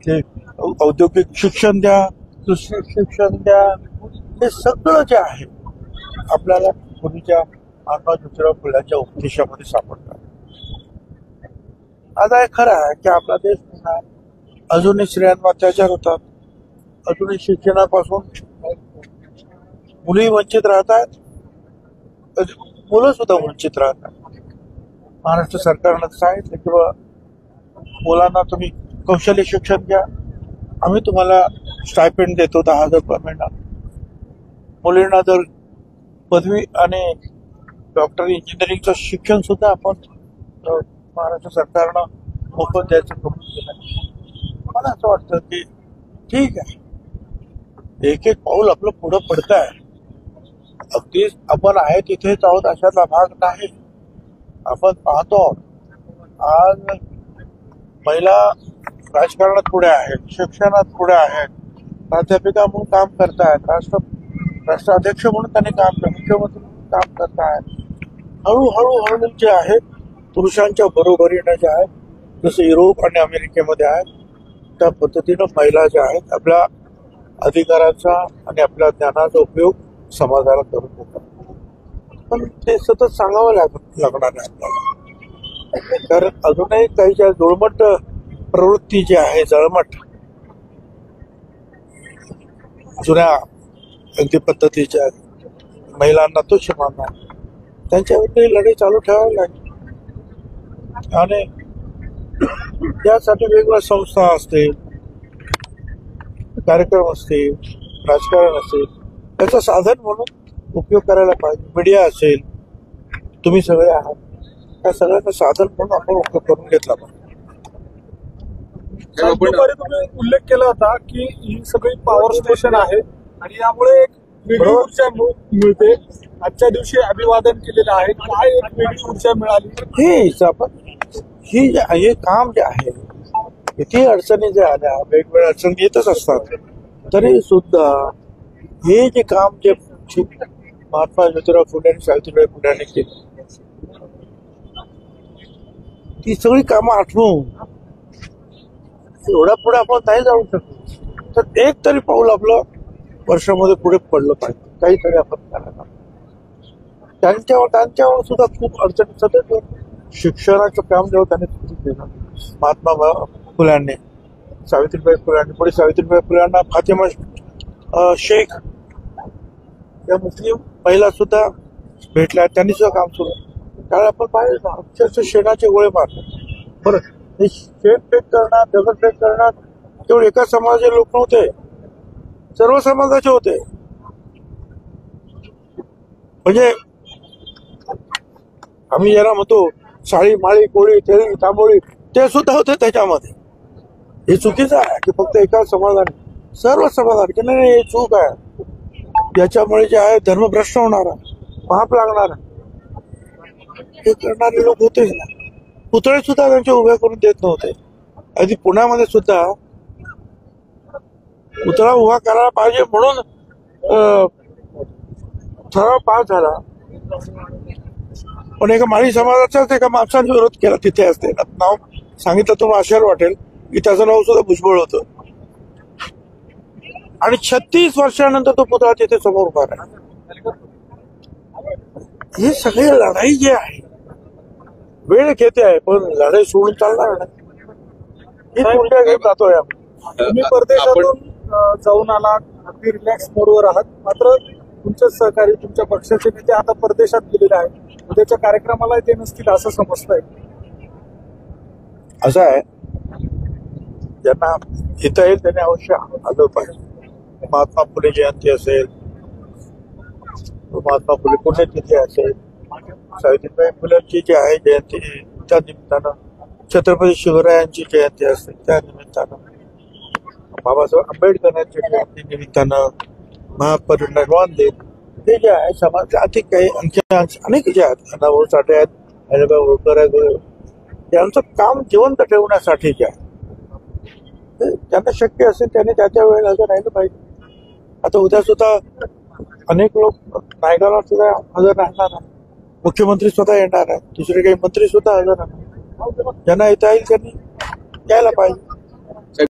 ते औद्योगिक शिक्षण द्या, दुसरे शिक्षण द्या, हे सगळं जे आहे आपल्याला पूर्वीच्या महात्मा ज्योतिराव फुल्यांच्या उपदेशामध्ये सापडतात. आता हे खरं आहे की आपला देश अजूनही स्त्रियांवर अत्याचार होतात, अजूनही शिक्षणापासून मुली वंचित राहतात, मुलं सुद्धा वंचित राहतात. महाराष्ट्र सरकारनं सांगितलं की बाबा मुलांना तुम्ही कौशल्य शिक्षण घ्या, आम्ही तुम्हाला स्टायपेंड देतो 10,000 रुपये महिना. मुलींना जर पदवी आणि डॉक्टरी इंजिनिअरिंगचं शिक्षण सुद्धा आपण महाराष्ट्र सरकारनं मोफत द्यायचं करून केलं. मला असं वाटतं की ठीक आहे, एक एक पाऊल आपलं पुढं पडत आहे. अगदी आपण आहे तिथेच आहोत अशातला भाग नाही. आपण पाहतो आज महिला राजकारणात पुढे आहेत, शिक्षणात पुढे आहेत, प्राध्यापिका म्हणून काम करतायत, राष्ट्राध्यक्ष म्हणून त्यांनी काम मुख्यमंत्री म्हणून काम करतायत. हळूहळू जे आहे पुरुषांच्या बरोबरीने जे आहे जसं युरोप आणि अमेरिकेमध्ये आहे त्या पद्धतीनं महिला ज्या आहेत आपल्या अधिकाराचा आणि आपल्या ज्ञानाचा उपयोग समाजाला करून देतात. पण ते सतत सांगावं लागणार आहे आपल्याला, कारण अजूनही काही ज्या जुळमट प्रवृत्ती जी आहे, जळमट जुन्या अगदी पद्धतीच्या महिलांना तुच्छ मानणार, त्यांच्यावरती लढाई चालू ठेवावी लागेल. आणि त्यासाठी वेगवेगळ्या संस्था असतील, कार्यक्रम असतील, राजकारण असेल, त्याचं साधन म्हणून उपयोग करायला पाहिजे. मीडिया असेल, तुम्ही सगळे आहात, त्या सगळ्यांना साधन म्हणून आपण उपयोग करून घेतला पाहिजे. तुम्ही उल्लेख केला होता की ही सगळी पॉवर स्टेशन आहे आणि यामुळे एक वेगळी ऊर्जा मिळते. आजच्या दिवशी अभिवादन केलेलं आहे, काय एक वेगळी ऊर्जा मिळाली? हे काम जे आहे, किती अडचणी ज्या आल्या, वेगवेगळ्या अडचणी येतच असतात, तरी सुद्धा हे जे काम जे महात्मा ज्योतिराव फुले आणि सावित्रीबाई फुल्यांनी केलं, ती सगळी कामं आठवून एवढ्या पुढे आपण नाही जाऊ शकतो. तर एक तरी पाऊल आपलं वर्षामध्ये पुढे पडलं पाहिजे, काहीतरी आपण करायला. त्यांच्यावर सुद्धा खूप अडचणी सतत. शिक्षणाचं काम जेव्हा त्यांनी सुरू केलं महात्मा फुल्यांनी, सावित्रीबाई फुल्यांनी, पुढे सावित्रीबाई फुल्यांना फातिमा शेख या मुस्लिम महिला सुद्धा भेटल्या, त्यांनी सुद्धा काम सुरू. त्यावेळी आपण पाहिजे अक्षरशः शेणाचे गोळे मारले. बरं, हे शेण फेक करणार, दगड फेक करणार केवळ एका समाजाचे लोक नव्हते, सर्व समाजाचे होते. म्हणजे आम्ही ज्याला म्हणतो साळी, माळी, कोळी, तेळी, तांबोळी, ते सुद्धा होते त्याच्यामध्ये. हे चुकीचं आहे की फक्त एका समाजाने, सर्व समाजाने की नाही, हे चूक आहे. याच्यामुळे जे आहे धर्मभ्रष्ट होणार, पाप लागणार, हे करणारे लोक होतेच ना. पुतळे सुद्धा त्यांचे उभे करून देत नव्हते. अगदी पुण्यामध्ये सुद्धा पुतळा उभा करायला पाहिजे म्हणून ठराव पास झाला, पण एका माळी समाजाचाच एका माणसाने विरोध केला. तिथे असते नाव सांगितलं तुम्हाला आश्चर्य वाटेल की त्याचं नाव सुद्धा भुजबळ होतं. आणि 36 वर्षानंतर तो पुतळा तिथे समोर उभा राहिला. हे सगळे लढाई जी आहे वेळ घेते आहे, पण लढाई सोडून चालणार नाही. घेत जातोय आपण. तुम्ही परदेशातून जाऊन आला, अगदी रिलॅक्स मोडवर आहात, मात्र तुमचे सहकारी, तुमच्या पक्षाचे नेते आता परदेशात गेलेले आहेत. उद्याच्या कार्यक्रमाला ते नसतील असं समजतंय. असं आहे, ज्यांना इथं येईल त्यांनी अवश्य आलं पाहिजे. महात्मा फुले जयंती असेल, महात्मा फुले पुण्यतिथी असेल, सावित्रीबाई फुलेंची जी आहे जयंती त्या निमित्तानं, छत्रपती शिवरायांची जयंती असते त्या निमित्तानं, बाबासाहेब आंबेडकरांच्या जयंती निमित्तानं, महापरिनिर्वाण दिन, हे जे आहे समाज अधिक काही अनेक जे आहेत, अण्णाभाऊ साठे आहेत, अहिल्याबाई होळकर आहेत, त्यांचं काम जिवंत ठेवण्यासाठी जे आहे त्यांना शक्य असेल त्याने त्या वेळेला हजर राहिलं पाहिजे. आता उद्या सुद्धा अनेक लोक नायगावला सुद्धा हजर राहणार आहे, मुख्यमंत्री स्वतः येणार आहे, दुसरे काही मंत्री सुद्धा हजर राहणार. ज्यांना येता येईल त्यांनी यायला पाहिजे.